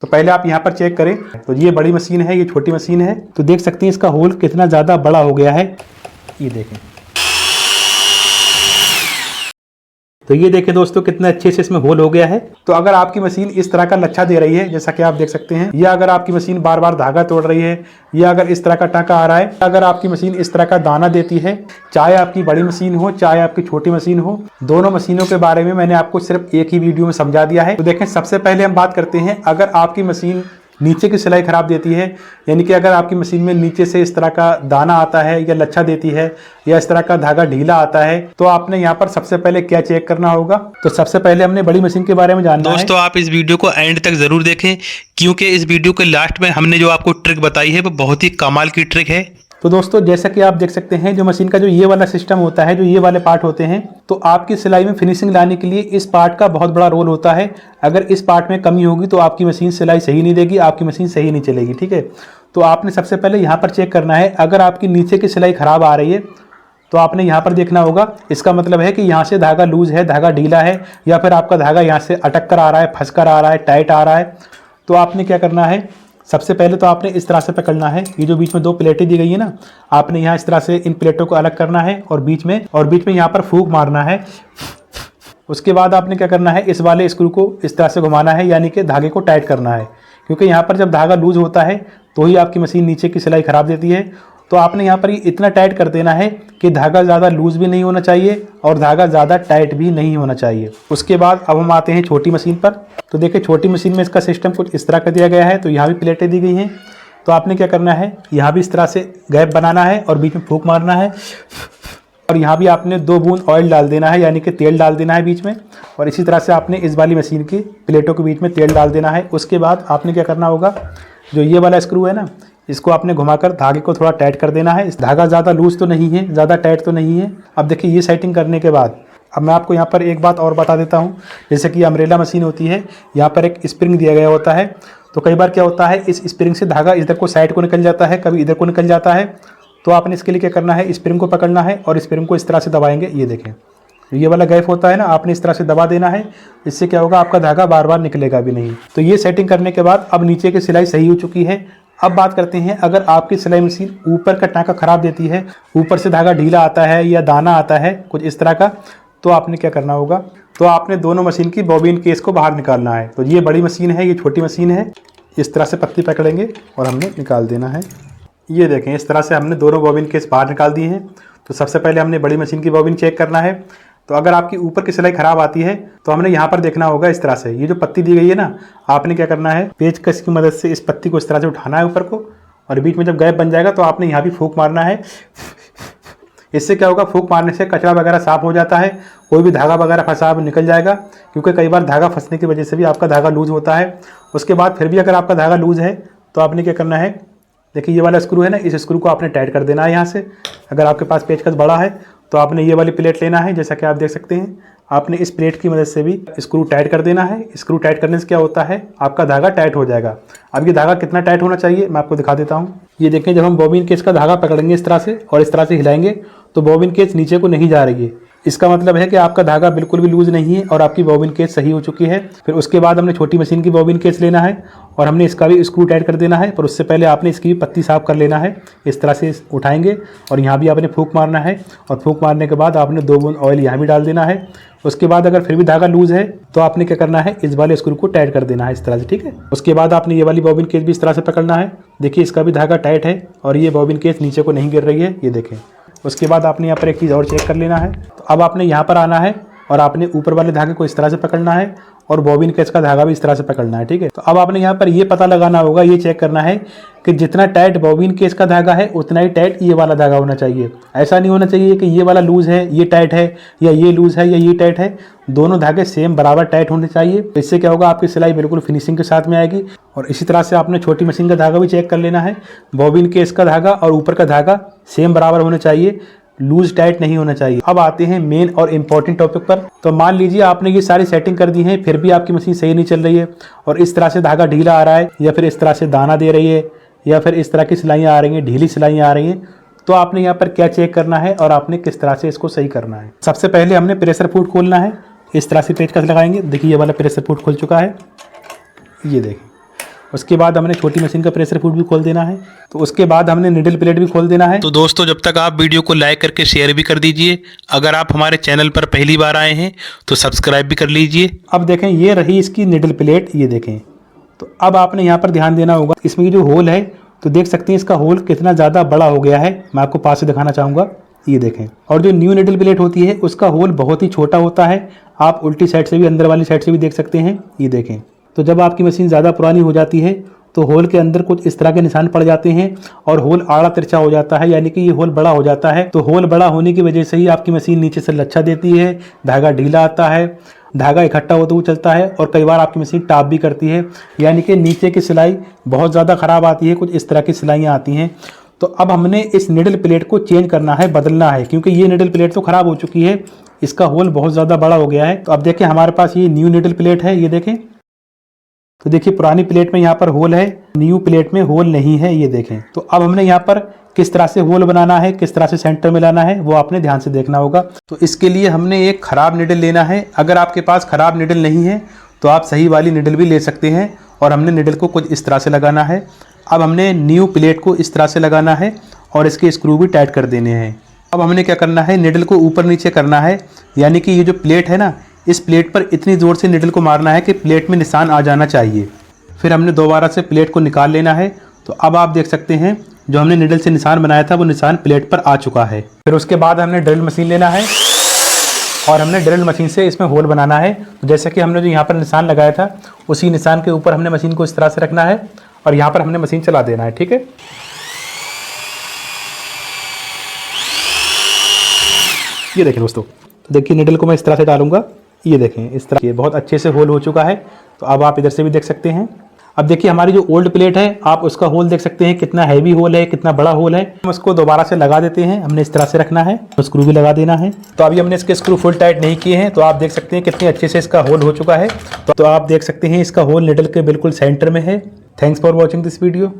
तो पहले आप यहाँ पर चेक करें। तो ये बड़ी मशीन है, ये छोटी मशीन है। तो देख सकते हैं इसका होल कितना ज़्यादा बड़ा हो गया है, ये देखें। तो ये देखें दोस्तों कितने अच्छे से इसमें होल हो गया है। तो अगर आपकी मशीन इस तरह का लच्छा दे रही है जैसा कि आप देख सकते हैं, या अगर आपकी मशीन बार बार धागा तोड़ रही है, या अगर इस तरह का टाँका आ रहा है, अगर आपकी मशीन इस तरह का दाना देती है, चाहे आपकी बड़ी मशीन हो चाहे आपकी छोटी मशीन हो, दोनों मशीनों के बारे में मैंने आपको सिर्फ एक ही वीडियो में समझा दिया है। तो देखें, सबसे पहले हम बात करते हैं, अगर आपकी मशीन नीचे की सिलाई खराब देती है, यानी कि अगर आपकी मशीन में नीचे से इस तरह का दाना आता है या लच्छा देती है या इस तरह का धागा ढीला आता है, तो आपने यहाँ पर सबसे पहले क्या चेक करना होगा। तो सबसे पहले हमने बड़ी मशीन के बारे में जानना है। दोस्तों आप इस वीडियो को एंड तक जरूर देखें, क्योंकि इस वीडियो के लास्ट में हमने जो आपको ट्रिक बताई है वो बहुत ही कमाल की ट्रिक है। तो दोस्तों जैसा कि आप देख सकते हैं, जो मशीन का जो ये वाला सिस्टम होता है, जो ये वाले पार्ट होते हैं, तो आपकी सिलाई में फिनिशिंग लाने के लिए इस पार्ट का बहुत बड़ा रोल होता है। अगर इस पार्ट में कमी होगी तो आपकी मशीन सिलाई सही नहीं देगी, आपकी मशीन सही नहीं चलेगी। ठीक है, तो आपने सबसे पहले यहाँ पर चेक करना है। अगर आपकी नीचे की सिलाई खराब आ रही है तो आपने यहाँ पर देखना होगा, इसका मतलब है कि यहाँ से धागा लूज है, धागा ढीला है, या फिर आपका धागा यहाँ से अटक कर आ रहा है, फंस कर आ रहा है, टाइट आ रहा है। तो आपने क्या करना है, सबसे पहले तो आपने इस तरह से पकड़ना है। ये जो बीच में दो प्लेटें दी गई है ना, आपने यहाँ इस तरह से इन प्लेटों को अलग करना है और बीच में यहाँ पर फूंक मारना है। उसके बाद आपने क्या करना है, इस वाले स्क्रू को इस तरह से घुमाना है, यानी कि धागे को टाइट करना है, क्योंकि यहाँ पर जब धागा लूज होता है तो ही आपकी मशीन नीचे की सिलाई खराब देती है। तो आपने यहाँ पर इतना टाइट कर देना है कि धागा ज़्यादा लूज भी नहीं होना चाहिए और धागा ज़्यादा टाइट भी नहीं होना चाहिए। उसके बाद अब हम आते हैं छोटी मशीन पर। तो देखिए, छोटी मशीन में इसका सिस्टम कुछ इस तरह का दिया गया है। तो यहाँ भी प्लेटें दी गई हैं। तो आपने क्या करना है, यहाँ भी इस तरह से गैप बनाना है और बीच में फूंक मारना है, और यहाँ भी आपने 2 बूंद ऑयल डाल देना है, यानी कि तेल डाल देना है बीच में। और इसी तरह से आपने इस वाली मशीन की प्लेटों के बीच में तेल डाल देना है। उसके बाद आपने क्या करना होगा, जो ये वाला स्क्रू है ना, इसको आपने घुमाकर धागे को थोड़ा टाइट कर देना है। इस धागा ज़्यादा लूज तो नहीं है, ज़्यादा टाइट तो नहीं है। अब देखिए, ये सेटिंग करने के बाद अब मैं आपको यहाँ पर एक बात और बता देता हूँ। जैसे कि अम्ब्रेला मशीन होती है, यहाँ पर एक स्प्रिंग दिया गया होता है। तो कई बार क्या होता है, इस स्प्रिंग से धागा इधर को साइड को निकल जाता है, कभी इधर को निकल जाता है। तो आपने इसके लिए क्या करना है, स्प्रिंग को पकड़ना है और स्प्रिंग को इस तरह से दबाएंगे। ये देखें, ये वाला गैप होता है ना, आपने इस तरह से दबा देना है। इससे क्या होगा, आपका धागा बार बार निकलेगा भी नहीं। तो ये सेटिंग करने के बाद अब नीचे की सिलाई सही हो चुकी है। अब बात करते हैं, अगर आपकी सिलाई मशीन ऊपर का टाँका खराब देती है, ऊपर से धागा ढीला आता है या दाना आता है कुछ इस तरह का, तो आपने क्या करना होगा, तो आपने दोनों मशीन की बॉबिन केस को बाहर निकालना है। तो ये बड़ी मशीन है, ये छोटी मशीन है। इस तरह से पत्ती पकड़ेंगे और हमने निकाल देना है। ये देखें, इस तरह से हमने दोनों बॉबिन केस बाहर निकाल दिए हैं। तो सबसे पहले हमने बड़ी मशीन की बॉबिन चेक करना है। तो अगर आपकी ऊपर की सिलाई खराब आती है तो हमने यहाँ पर देखना होगा, इस तरह से ये जो पत्ती दी गई है ना, आपने क्या करना है, पेचकस की मदद से इस पत्ती को इस तरह से उठाना है ऊपर को, और बीच में जब गैप बन जाएगा तो आपने यहाँ भी फूंक मारना है। इससे क्या होगा, फूंक मारने से कचरा वगैरह साफ हो जाता है, कोई भी धागा वगैरह फंसा निकल जाएगा, क्योंकि कई बार धागा फंसने की वजह से भी आपका धागा लूज होता है। उसके बाद फिर भी अगर आपका धागा लूज है तो आपने क्या करना है, देखिए ये वाला स्क्रू है ना, इस स्क्रू को आपने टाइट कर देना है यहाँ से। अगर आपके पास पेचकस बड़ा है तो आपने ये वाली प्लेट लेना है, जैसा कि आप देख सकते हैं। आपने इस प्लेट की मदद से भी स्क्रू टाइट कर देना है। स्क्रू टाइट करने से क्या होता है, आपका धागा टाइट हो जाएगा। अब ये धागा कितना टाइट होना चाहिए मैं आपको दिखा देता हूँ। ये देखें, जब हम बॉबिन केस का धागा पकड़ेंगे इस तरह से और इस तरह से हिलाएंगे तो बॉबिन केस नीचे को नहीं जा रही है। इसका मतलब है कि आपका धागा बिल्कुल भी लूज नहीं है और आपकी बॉबिन केस सही हो चुकी है। फिर उसके बाद हमने छोटी मशीन की बॉबिन केस लेना है और हमने इसका भी स्क्रू टाइट कर देना है। पर उससे पहले आपने इसकी भी पत्ती साफ कर लेना है। इस तरह से उठाएंगे और यहाँ भी आपने फूंक मारना है, और फूंक मारने के बाद आपने 2 बूंद ऑयल यहाँ भी डाल देना है। उसके बाद अगर फिर भी धागा लूज है तो आपने क्या करना है, इस वाले स्क्रू को टाइट कर देना है इस तरह से। ठीक है, उसके बाद आपने ये वाली बॉबिन केस भी इस तरह से पकड़ना है। देखिए, इसका भी धागा टाइट है और ये बॉबिन केस नीचे को नहीं गिर रही है, ये देखें। उसके बाद आपने यहाँ पर एक चीज़ और चेक कर लेना है। तो अब आपने यहाँ पर आना है और आपने ऊपर वाले धागे को इस तरह से पकड़ना है और बॉबिन केस का धागा भी इस तरह से पकड़ना है। ठीक है, तो अब आपने यहाँ पर ये पता लगाना होगा, ये चेक करना है कि जितना टाइट बॉबिन केस का धागा है उतना ही टाइट ये वाला धागा होना चाहिए। ऐसा नहीं होना चाहिए कि ये वाला लूज है ये टाइट है, या ये लूज है या ये टाइट है। दोनों धागे सेम बराबर टाइट होने चाहिए। इससे क्या होगा, आपकी सिलाई बिल्कुल फिनिशिंग के साथ में आएगी। और इसी तरह से आपने छोटी मशीन का धागा भी चेक कर लेना है। बॉबिन केस का धागा और ऊपर का धागा सेम बराबर होने चाहिए, लूज टाइट नहीं होना चाहिए। अब आते हैं मेन और इम्पोर्टेंट टॉपिक पर। तो मान लीजिए आपने ये सारी सेटिंग कर दी है, फिर भी आपकी मशीन सही नहीं चल रही है और इस तरह से धागा ढीला आ रहा है, या फिर इस तरह से दाना दे रही है, या फिर इस तरह की सिलाइयाँ आ रही हैं, ढीली सिलाइयाँ आ रही हैं। तो आपने यहाँ पर क्या चेक करना है और आपने किस तरह से इसको सही करना है। सबसे पहले हमने प्रेशर फूट खोलना है। इस तरह से पेचकस लगाएंगे। देखिए, ये वाला प्रेशर फूट खुल चुका है, ये देखिए। उसके बाद हमने छोटी मशीन का प्रेशर फुट भी खोल देना है। तो उसके बाद हमने निडल प्लेट भी खोल देना है। तो दोस्तों जब तक आप वीडियो को लाइक करके शेयर भी कर दीजिए। अगर आप हमारे चैनल पर पहली बार आए हैं तो सब्सक्राइब भी कर लीजिए। अब देखें ये रही इसकी निडल प्लेट, ये देखें। तो अब आपने यहाँ पर ध्यान देना होगा, इसमें ये जो होल है तो देख सकते हैं इसका होल कितना ज़्यादा बड़ा हो गया है। मैं आपको पास से दिखाना चाहूँगा, ये देखें। और जो न्यू निडल प्लेट होती है उसका होल बहुत ही छोटा होता है। आप उल्टी साइड से भी, अंदर वाली साइड से भी देख सकते हैं, ये देखें। तो जब आपकी मशीन ज़्यादा पुरानी हो जाती है तो होल के अंदर कुछ इस तरह के निशान पड़ जाते हैं और होल आड़ा तिरछा हो जाता है, यानी कि ये होल बड़ा हो जाता है। तो होल बड़ा होने की वजह से ही आपकी मशीन नीचे से लच्छा देती है, धागा ढीला आता है, धागा इकट्ठा होता हुआ चलता है और कई बार आपकी मशीन टाप भी करती है, यानी कि नीचे की सिलाई बहुत ज़्यादा ख़राब आती है। कुछ इस तरह की सिलाइयाँ आती हैं। तो अब हमने इस निडल प्लेट को चेंज करना है, बदलना है, क्योंकि ये निडल प्लेट तो ख़राब हो चुकी है, इसका होल बहुत ज़्यादा बड़ा हो गया है। तो अब देखें हमारे पास ये न्यू निडल प्लेट है, ये देखें। तो देखिए पुरानी प्लेट में यहाँ पर होल है, न्यू प्लेट में होल नहीं है, ये देखें। तो अब हमने यहाँ पर किस तरह से होल बनाना है, किस तरह से सेंटर में लाना है, वो आपने ध्यान से देखना होगा। तो इसके लिए हमने एक ख़राब निडल लेना है। अगर आपके पास ख़राब निडल नहीं है तो आप सही वाली निडल भी ले सकते हैं। और हमने निडल को कुछ इस तरह से लगाना है। अब हमने न्यू प्लेट को इस तरह से लगाना है और इसके स्क्रू भी टाइट कर देने हैं। अब हमने क्या करना है, निडल को ऊपर नीचे करना है, यानी कि ये जो प्लेट है ना, इस प्लेट पर इतनी ज़ोर से निडल को मारना है कि प्लेट में निशान आ जाना चाहिए। फिर हमने दोबारा से प्लेट को निकाल लेना है। तो अब आप देख सकते हैं जो हमने निडल से निशान बनाया था वो निशान प्लेट पर आ चुका है। फिर उसके बाद हमने ड्रिल मशीन लेना है और हमने ड्रिल मशीन से इसमें होल बनाना है। तो जैसे कि हमने जो यहाँ पर निशान लगाया था उसी निशान के ऊपर हमने मशीन को इस तरह से रखना है और यहाँ पर हमने मशीन चला देना है, ठीक है। ये देखें दोस्तों, तो देखिए निडल को मैं इस तरह से डालूंगा, ये देखें इस तरह, ये बहुत अच्छे से होल हो चुका है। तो अब आप इधर से भी देख सकते हैं। अब देखिए हमारी जो ओल्ड प्लेट है आप उसका होल देख सकते हैं, कितना हैवी होल है, कितना बड़ा होल है। हम उसको दोबारा से लगा देते हैं, हमने इस तरह से रखना है, तो स्क्रू भी लगा देना है। तो अभी हमने इसके स्क्रू फुल टाइट नहीं किए हैं, तो आप देख सकते हैं कितने अच्छे से इसका होल हो चुका है। तो आप देख सकते हैं इसका होल निडल के बिल्कुल सेंटर में है। Thanks for watching this video.